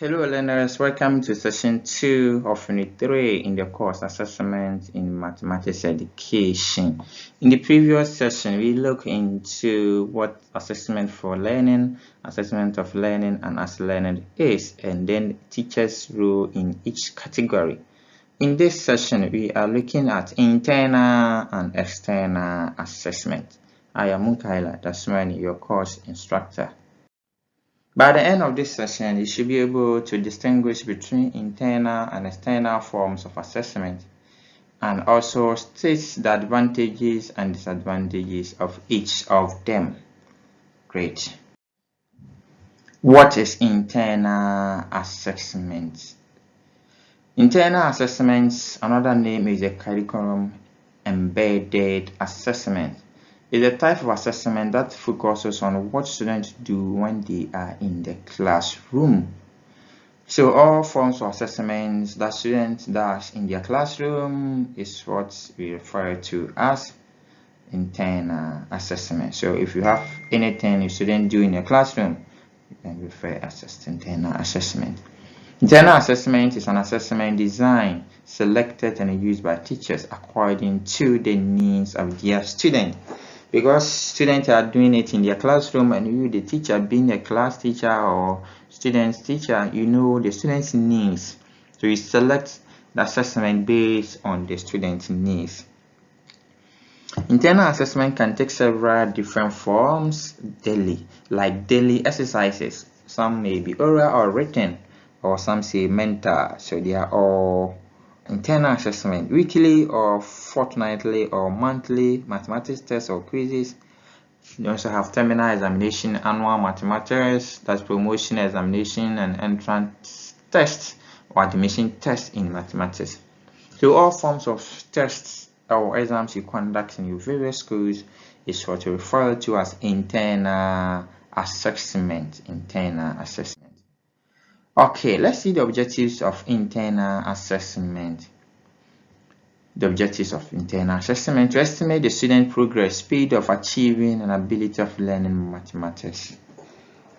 Hello learners, welcome to session 2 of unit 3 in the course Assessment in Mathematics Education. In the previous session, we looked into what assessment for learning, assessment of learning, and as learning is, and then teachers' role in each category. In this session, we are looking at internal and external assessment. I am Mukaila Dasmani, your course instructor. By the end of this session, you should be able to distinguish between internal and external forms of assessment and also state the advantages and disadvantages of each of them. Great. What is internal assessment? Internal assessments, another name is a curriculum embedded assessment. Is a type of assessment that focuses on what students do when they are in the classroom. So all forms of assessments that students do in their classroom is what we refer to as internal assessment. So if you have anything your student do in your classroom, you can refer as internal assessment. Internal assessment is an assessment designed, selected, and used by teachers according to the needs of their student. Because students are doing it in their classroom and you, the teacher, being a class teacher or student's teacher, you know the student's needs. So you select the assessment based on the student's needs. Internal assessment can take several different forms daily, like daily exercises. Some may be oral or written, or some say mental. So they are all internal assessment, weekly or fortnightly or monthly mathematics tests or quizzes. You also have terminal examination, annual mathematics, that's promotion examination, and entrance tests or admission tests in mathematics. So all forms of tests or exams you conduct in your various schools is what we refer to as internal assessment. Okay, let's see the objectives of internal assessment. The objectives of internal assessment: to estimate the student progress, speed of achieving, and ability of learning mathematics.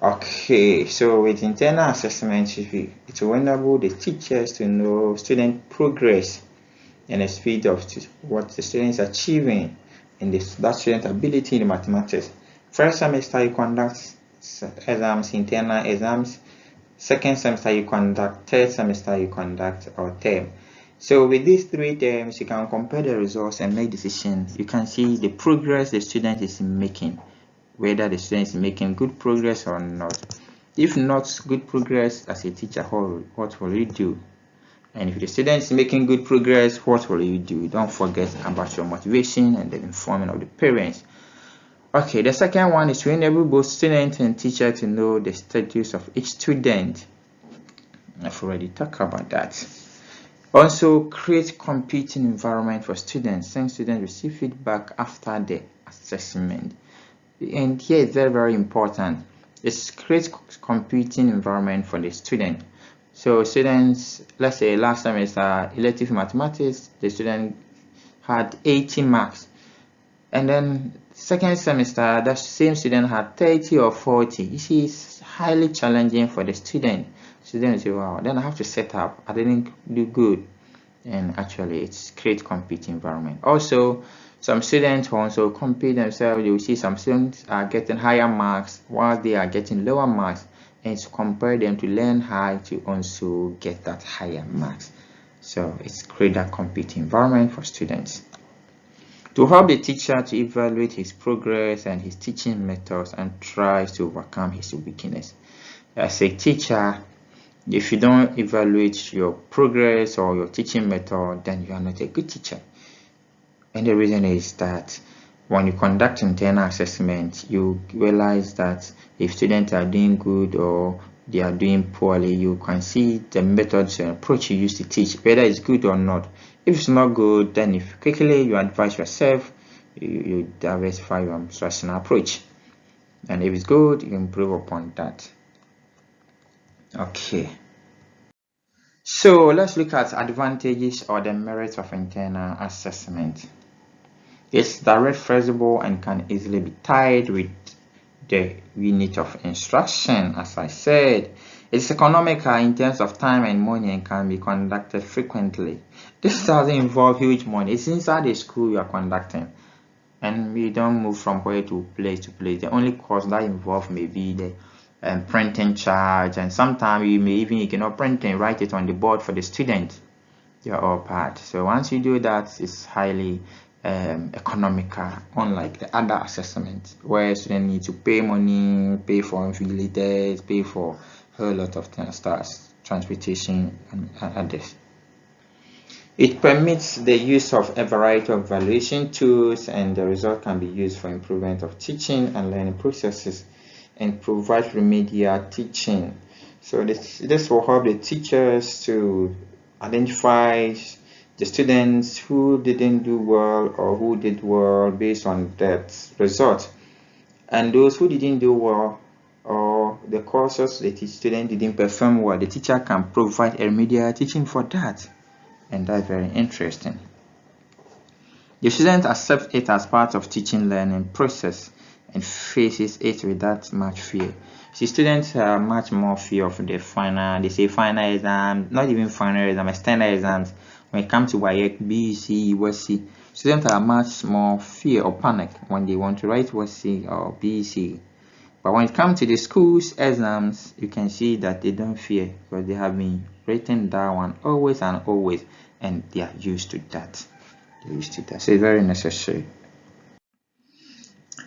Okay, so with internal assessment, it will enable the teachers to know student progress and the speed of what the student is achieving and that student ability in mathematics. First semester, you conduct exams, internal exams. Second semester you conduct, third semester you conduct, or term. So with these 3 terms, you can compare the results and make decisions. You can see the progress the student is making, whether the student is making good progress or not. If not good progress, as a teacher, what will you do? And if the student is making good progress, what will you do? Don't forget about your motivation and the informing of the parents. Okay, the second one is to enable both student and teacher to know the status of each student. I've already talked about that. Also, create competing environment for students, since students receive feedback after the assessment. And here it's very, very important. It's create competing environment for the student. So students, let's say last semester, elective mathematics, the student had 80 marks. And then second semester, that same student had 30 or 40. You see, it's highly challenging for the student. Students say, wow, then I have to set up. I didn't do good. And actually, it's create competing environment. Also, some students also compete themselves. You will see some students are getting higher marks while they are getting lower marks. And to compare them to learn how to also get that higher marks. So it's create that competing environment for students. To help the teacher to evaluate his progress and his teaching methods and tries to overcome his weakness. As a teacher, if you don't evaluate your progress or your teaching method, then you are not a good teacher. And the reason is that when you conduct internal assessment, you realize that if students are doing good or they are doing poorly, you can see the methods and approach you use to teach, whether it's good or not. If it's not good, then if quickly you advise yourself, you diversify your instructional approach. And if it's good, you improve upon that. Okay. So let's look at advantages or the merits of internal assessment. It's direct, flexible, and can easily be tied with the unit of instruction. As I said, It's economical in terms of time and money and can be conducted frequently. This doesn't involve huge money. It's inside the school you are conducting, and you don't move from place to place. The only cost that involved may be the printing charge, and sometimes you cannot print and write it on the board for the student. You're all part. So once you do that, it's highly economical, unlike the other assessments where students need to pay money, pay for invigilators, pay for a whole lot of things, transportation and others. It permits the use of a variety of evaluation tools, and the result can be used for improvement of teaching and learning processes and provide remedial teaching. So this will help the teachers to identify the students who didn't do well or who did well based on that result, and those who didn't do well or the courses the student didn't perform well, the teacher can provide a remedial teaching for that, and that's very interesting. The student accepts it as part of teaching learning process and faces it without much fear. See, students are much more fear of the final, they say final exam, not even final exam, external exams. When it comes to WAEC, BEC, WASSCE, students are much more fear or panic when they want to write WASSCE or BEC. But when it comes to the school's exams, you can see that they don't fear because they have been written that one always and always, and they are used to that. So it's very necessary.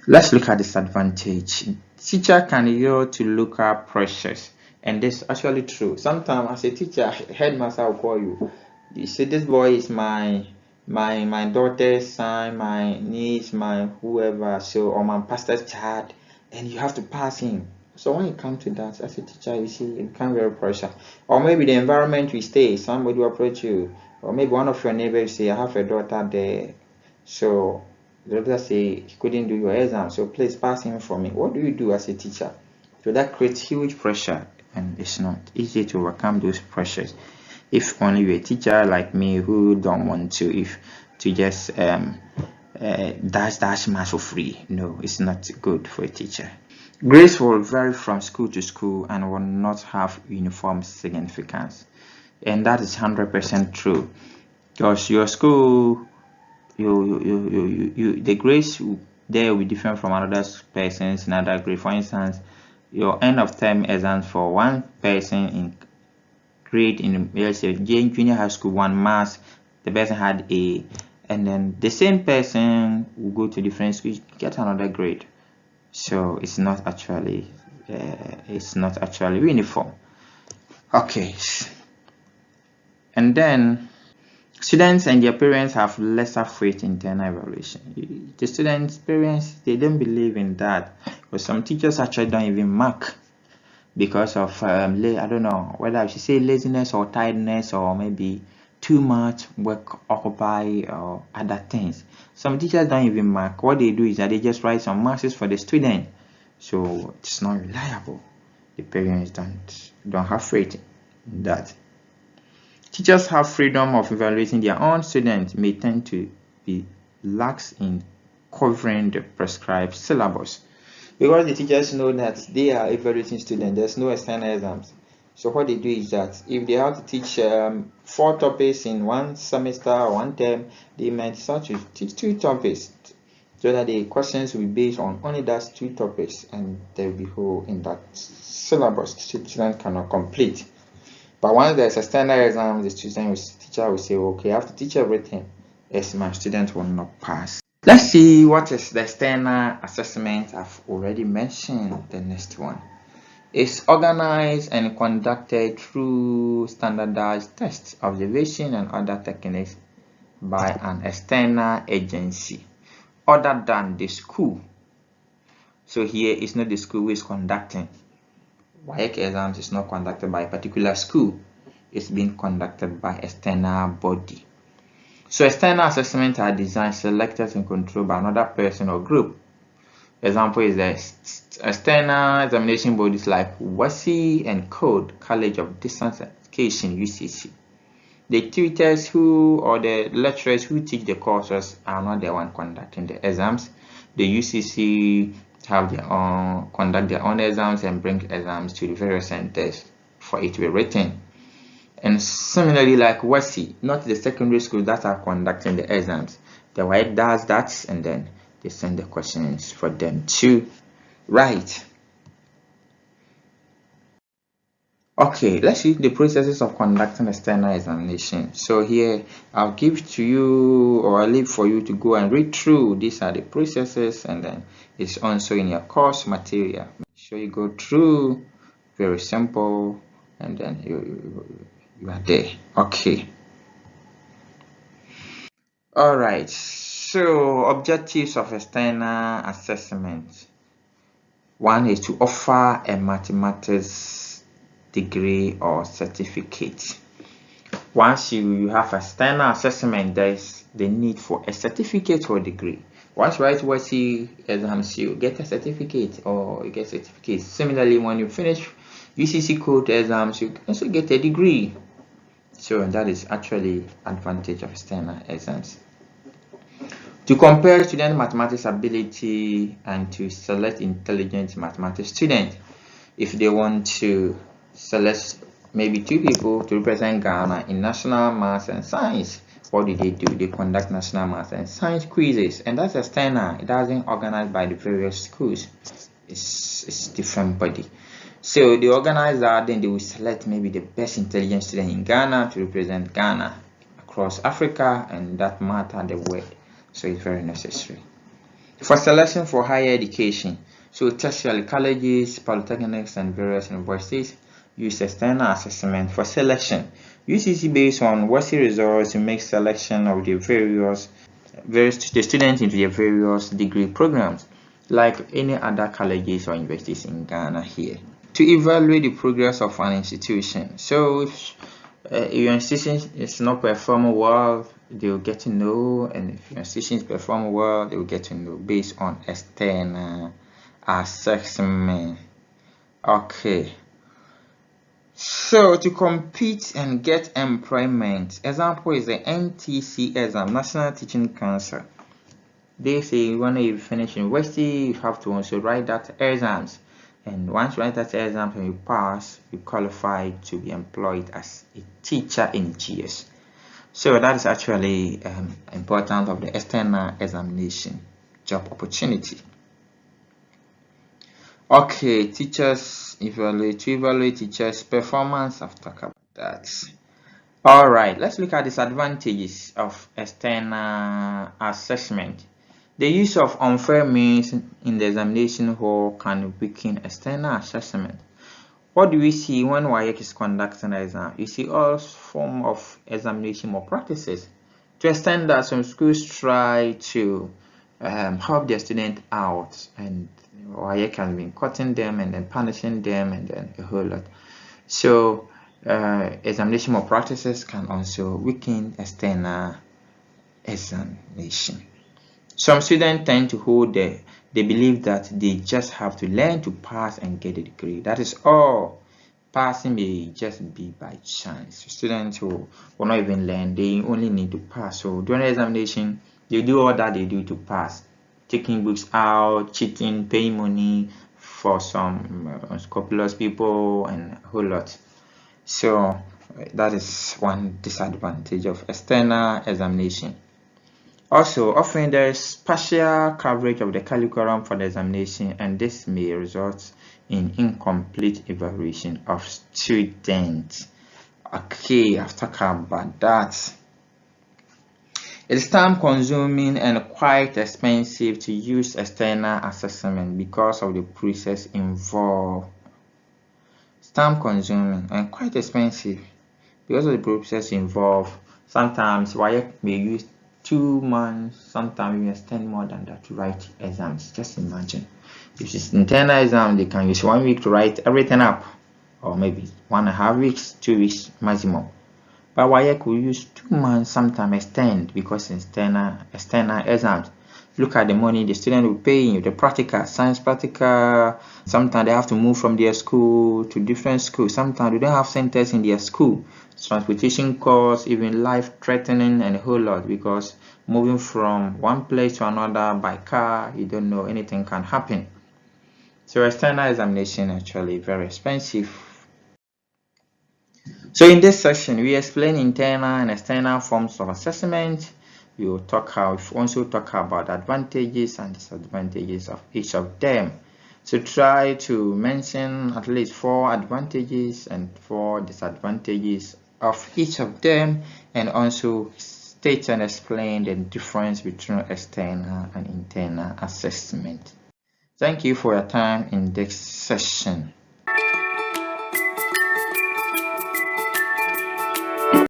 Let's look at disadvantage. Teacher can yield to local pressures, and this is actually true. Sometimes as a teacher, headmaster will call you. You say, this boy is my daughter's son, my niece, my whoever, so, or my pastor's child, and you have to pass him. So when you come to that as a teacher, you see it becomes very pressure. Or maybe the environment we stay, somebody will approach you, or maybe one of your neighbors say, I have a daughter there, so the doctor say he couldn't do your exam, so please pass him for me. What do you do as a teacher? So that creates huge pressure, and it's not easy to overcome those pressures. If only you're a teacher like me who don't want to just dash mass for free. No, it's not good for a teacher. Grades will vary from school to school and will not have uniform significance, and that is 100% true, because your school, the grades there will be different from another person's another grade. For instance, your end of term exams for one person in grade in, let's say, junior high school, one maths, the person had A, and then the same person will go to different schools, get another grade. So it's not actually uniform. Okay, and then students and their parents have lesser faith in internal evaluation. The students' parents, they don't believe in that, but some teachers actually don't even mark because of I don't know whether I should say laziness or tiredness, or maybe too much work occupy or other things. Some teachers don't even mark. What they do is that they just write some marks for the student, so it's not reliable. The parents don't have faith in that. Teachers have freedom of evaluating their own students, may tend to be lax in covering the prescribed syllabus, because the teachers know that they are evaluating students. There's no external exams. So what they do is that if they have to teach 4 topics in one semester or one term, they might start to teach 2 topics, so that the questions will be based on only those 2 topics, and there will be hole in that syllabus the student cannot complete. But once there's external exam, the teacher will say, okay, I have to teach everything, else my student will not pass. Let's see what is the external assessment. I've already mentioned the next one. It's organized and conducted through standardized tests, observation, and other techniques by an external agency other than the school. So here it's not the school who is conducting. WAEC exams is not conducted by a particular school. It's being conducted by external body. So external assessments are designed, selected, and controlled by another person or group. Example is the external examination bodies like WASSCE and CODE, College of Distance Education, UCC. The tutors or the lecturers who teach the courses are not the one conducting the exams. The UCC have their own, conduct their own exams and bring exams to the various centers for it to be written. And similarly, like WESI, not the secondary schools that are conducting the exams. The WAEC does that, and then they send the questions for them to write. Okay, let's see the processes of conducting external examination. So here I'll give to you, or I'll leave for you to go and read through. These are the processes, and then it's also in your course material. Make sure you go through. Very simple, and then you are there. Okay. All right. So objectives of external assessment. One is to offer a mathematics degree or certificate. Once you have external assessment, there is the need for a certificate or degree. Once you write WESI exams, you get a certificate or you get certificates. Similarly, when you finish UCC code exams, you also get a degree. So that is actually advantage of external exams. To compare student mathematics ability and to select intelligent mathematics students. If they want to select maybe 2 people to represent Ghana in national maths and science, what do? They conduct national maths and science quizzes, and that's external. It doesn't organized by the various schools. It's different body. So the organizer, then they will select maybe the best intelligent student in Ghana to represent Ghana across Africa and that matter the world. So it's very necessary. For selection for higher education, so tertiary colleges, polytechnics, and various universities use external assessment for selection. UCC, based on WESI results, you make selection of the various the students into the various degree programs, like any other colleges or universities in Ghana here. To evaluate the progress of an institution, so if your institution is not performing well, they will get to know, and if your institution is performing well, they will get to know based on external assessment. Okay. So to compete and get employment, example is the NTC exam, National Teaching Council. They say when you finish university, you have to also write that exams. And once you write that exam and you pass, you qualify to be employed as a teacher in GS. So that is actually important of the external examination job opportunity. Okay, teachers to evaluate teachers' performance. I've talked about that. All right, let's look at disadvantages of external assessment. The use of unfair means in the examination hall can weaken external assessment. What do we see when WAEC is conducting an exam? You see all forms of examination malpractices. To extend that, some schools try to help their student out, and WAEC has been cutting them and then punishing them and then a whole lot. So examination malpractices can also weaken external examination. Some students tend to hold they believe that they just have to learn to pass and get a degree. That is all. Passing may just be by chance. Students who will not even learn, they only need to pass. So during the examination, they do all that they do to pass. Taking books out, cheating, paying money for some unscrupulous people, and a whole lot. So that is one disadvantage of external examination. Also, often there is partial coverage of the curriculum for the examination, and this may result in incomplete evaluation of students. Okay, I've talked about that. It's time consuming and quite expensive to use external assessment because of the process involved. It's time consuming and quite expensive because of the process involved. Sometimes WAEC may use 2 months, sometimes even extend more than that to write exams. Just imagine. If it's internal exam, they can use 1 week to write everything up, or maybe 1.5 weeks, 2 weeks maximum. But WAEC will use 2 months, sometimes extend, because external exams. Look at the money the student will pay in the practical, science practical. Sometimes they have to move from their school to different schools. Sometimes they don't have centers in their school. Transportation costs, even life-threatening, and a whole lot, because moving from one place to another by car, you don't know, anything can happen. So external examination actually very expensive. So in this session, we explain internal and external forms of assessment. We will also talk about advantages and disadvantages of each of them. So try to mention at least 4 advantages and 4 disadvantages of each of them, and also state and explain the difference between external and internal assessment. Thank you for your time in this session.